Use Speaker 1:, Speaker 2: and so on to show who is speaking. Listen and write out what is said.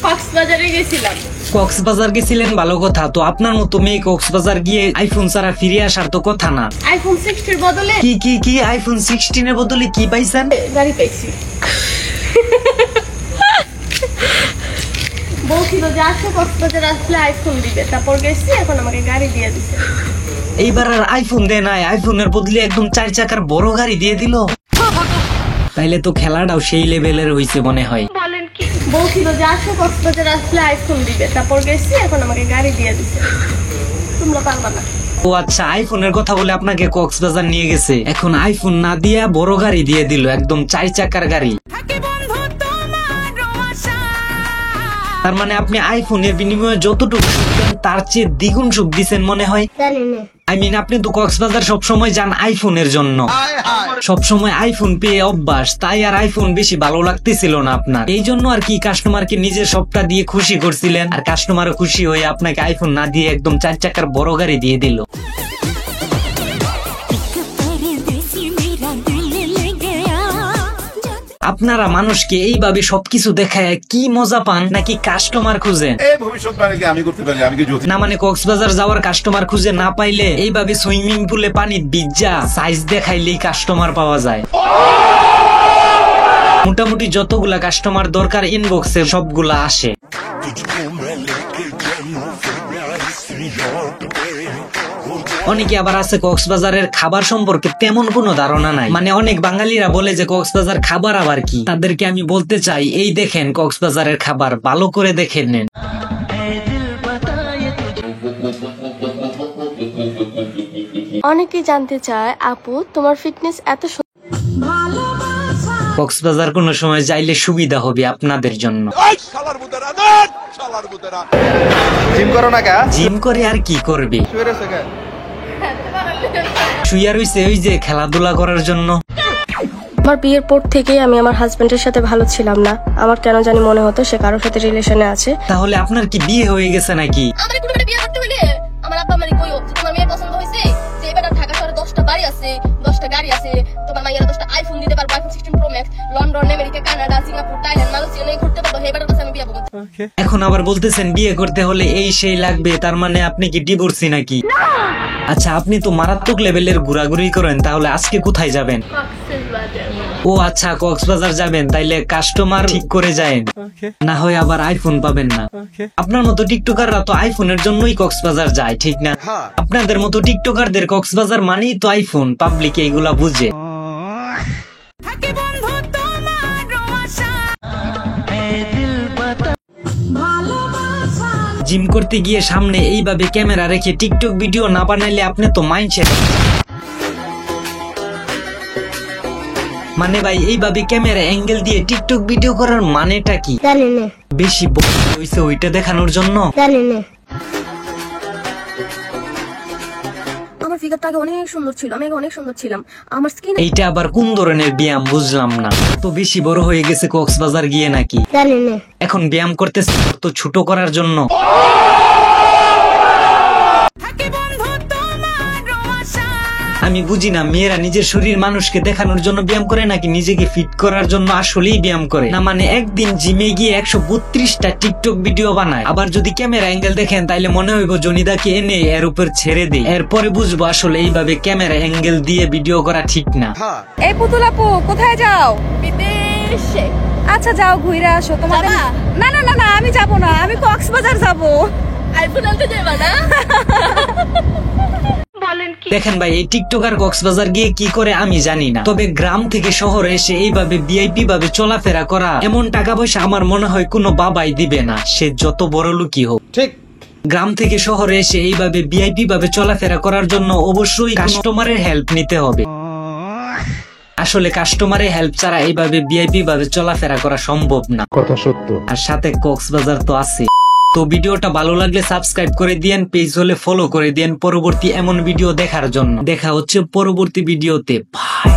Speaker 1: কক্সবাজারে গেছিলাম।
Speaker 2: কক্সবাজার গেছিলেন, ভালো কথা। তো আপনার মতো মেয়ে কক্সবাজার গিয়ে আইফোন ছাড়া ফিরে আসার তো কথা না।
Speaker 1: আইফোন 60 এর বদলে
Speaker 2: কি আইফোন 16 এর বদলে কি পাইছেন?
Speaker 1: গাড়ি পাইছি। বলছিল যে আসো কক্সবাজার আসলে আইফোন দিবে, তারপর গেছি, এখন আমাকে গাড়ি দিয়ে দিছে।
Speaker 2: এইবার আর আইফোন দেয় নাই, আইফোনের বদলে একদম 4 চাকার বড় গাড়ি দিয়ে দিল। তাইলে তো খেলাটাও সেই লেভেলের হইছে মনে হয়।
Speaker 1: বলেন কি? বলছিল যে আসো কক্সবাজার আসলে আইফোন দিবে, তারপর গেছি, এখন আমাকে গাড়ি দিয়ে দিছে। তোমরা পারবা না।
Speaker 2: ও আচ্ছা, আইফোনের কথা বলে আপনাকে কক্সবাজার নিয়ে গেছে, এখন আইফোন না দিয়া বড় গাড়ি দিয়ে দিল, একদম 4 চাকার গাড়ি। তার মানে আপনি আইফোনের বিনিময়ে যতটুকু সুখ দেন তার চেয়ে দ্বিগুণ সুখ দিচ্ছেন মনে হয়। আপনি তো কক্সবাজার সবসময় যান আইফোনের জন্য, সবসময় আইফোন পেয়ে অভ্যাস, তাই আর আইফোন বেশি ভালো লাগতেছিল না আপনার। এই জন্য আর কি কাস্টমারকে নিজের সবটা দিয়ে খুশি করছিলেন, আর কাস্টমারও খুশি হয়ে আপনাকে আইফোন না দিয়ে একদম 4 চাকার বড় গাড়ি দিয়ে দিল। আপনারা মানুষকে এইভাবে সবকিছু দেখায় কি মজা পান, নাকি কাস্টমার খুঁজেন? না মানে কক্সবাজার যাওয়ার কাস্টমার খুঁজে না পাইলে এইভাবে সুইমিং পুলে পানি ভিজা সাইজ দেখাইলেই কাস্টমার পাওয়া যায়। মোটামুটি যতগুলা কাস্টমার দরকার ইনবক্সে সবগুলা আসে। অনেকে আবার আছে কক্সবাজারের খাবার সম্পর্কে তেমন কোনো ধারণা নাই, মানে অনেক বাঙালিরা বলে যে কক্সবাজার খাবার আবার কি। তাদেরকে আমি বলতে চাই, এই দেখেন কক্সবাজারের খাবার, ভালো করে দেখে নেন।
Speaker 1: অনেকেই জানতে চায়, আপু তোমার ফিটনেস এত
Speaker 2: কক্সবাজার কোনো সময় যাইলে সুবিধা হবে আপনাদের জন্য। জিম করে আর কি করবে, শুয়ে রইছে ওই যে খেলাধুলা করার জন্য।
Speaker 1: আমার বিয়ের পর থেকেই আমি আমার হাজবেন্ডের সাথে ভালো ছিলাম না। আমার কেন জানি মনে হতো সে কারোর সাথে রিলেশনে আছে।
Speaker 2: তাহলে আপনার কি বিয়ে হয়ে গেছে নাকি?
Speaker 1: আমাদের কোনো বিয়ে করতে হইলে আমার আব্বা আমারে কইও যে তোমার মেয়ের পছন্দ হইছে, যে এবার ঢাকা শহরে 10টা বাড়ি আছে, 10টা গাড়ি আছে, তোমার মাইয়ারা 10টা আইফোন দিতে পারবে, iPhone 16 pro max, London, America, Canada, Singapore, Thailand, Malaysia নিয়ে ঘুরতে পারবো, এবার কাছে আমি বিয়ে করব।
Speaker 2: এখন আবার বলতেছেন বিয়ে করতে হলে এই সেই লাগবে, তার মানে আপনি কি ডিভোর্সি নাকি? আচ্ছা, আপনি তো মারাত্মক লেভেলের ঘোরাঘুরি করেন, তাহলে আজকে কোথায় যাবেন? ও আচ্ছা, কক্সবাজার যাবেন, তাইলে কাস্টমার ঠিক করে যায়েন, না হয় আবার আইফোন পাবেন না। আপনার মতো টিকটকাররা তো আইফোনের জন্যই কক্সবাজার যায়, ঠিক না? আপনাদের মতো টিকটকারদের কক্সবাজার মানেই তো আইফোন, পাবলিক এইগুলা বুঝে। জিম করতে গিয়ে সামনে এইভাবে ক্যামেরা রেখে টিকটক ভিডিও না বানাইলে আপনি তো মাইন্ডসেট। মানে ভাই, এইভাবে ক্যামেরা অ্যাঙ্গেল দিয়ে টিকটক ভিডিও করার মানেটা কি? বেশি হইছে ওইটা দেখানোর জন্য?
Speaker 1: আমার ফিগারটা আগে অনেক সুন্দর ছিল, আমি আগে অনেক সুন্দর ছিলাম, আমার স্কিন।
Speaker 2: এইটা আবার কোন ধরনের ব্যায়াম বুঝলাম না। তো বেশি বড় হয়ে গেছে কক্সবাজার গিয়ে নাকি? এখন ব্যায়াম করতেছে তো ছোট করার জন্য। আমি বুঝি না, মেয়েরা নিজের শরীর মানুষকে দেখানোর জন্য ব্যায়াম করে নাকি নিজেকে ফিট করার জন্য আসলেই ব্যায়াম করে? না মানে একদিন জিমে গিয়ে 132টা টিকটক ভিডিও বানায়, আবার যদি ক্যামেরা অ্যাঙ্গেল দেখেন তাইলে মনে হইব জনিদাকে এনে এর উপর ছেড়ে দেই, এরপরে বুঝবো আসলে এইভাবে ক্যামেরা অ্যাঙ্গেল দিয়ে ভিডিও করা ঠিক না।
Speaker 3: এই পুতুল আপু, কোথায় যাও?
Speaker 1: বিদেশে।
Speaker 3: আচ্ছা যাও, ঘুরে আসো। তোমাদের না না না না, আমি যাব না, আমি কক্সবাজার যাব।
Speaker 1: আইফোন আনতে যাবা না?
Speaker 2: দেখেন ভাই, এই টিকটকার কক্সবাজার গিয়ে কি করে আমি জানি না, তবে গ্রাম থেকে শহরে এসে এইভাবে ভিআইপি ভাবে চলাফেরা করা, এমন টাকা পয়সা আমার মনে হয় কোনো বাবাই দিবে না, সে যত বড় লোকই হোক। ঠিক, গ্রাম থেকে শহরে এসে এইভাবে ভিআইপি ভাবে চলাফেরা করার জন্য অবশ্যই কাস্টমারের হেল্প নিতে হবে। আসলে কাস্টমারের হেল্প ছাড়া এইভাবে ভিআইপি ভাবে চলাফেরা করা সম্ভব না, কথা সত্য। আর সাথে কক্সবাজার তো আছে। তো ভিডিওটা ভালো লাগলে সাবস্ক্রাইব করে দিয়েন, পেজ হলে ফলো করে দিয়েন পরবর্তী এমন ভিডিও দেখার জন্য। দেখা হচ্ছে পরবর্তী ভিডিওতে। বাই।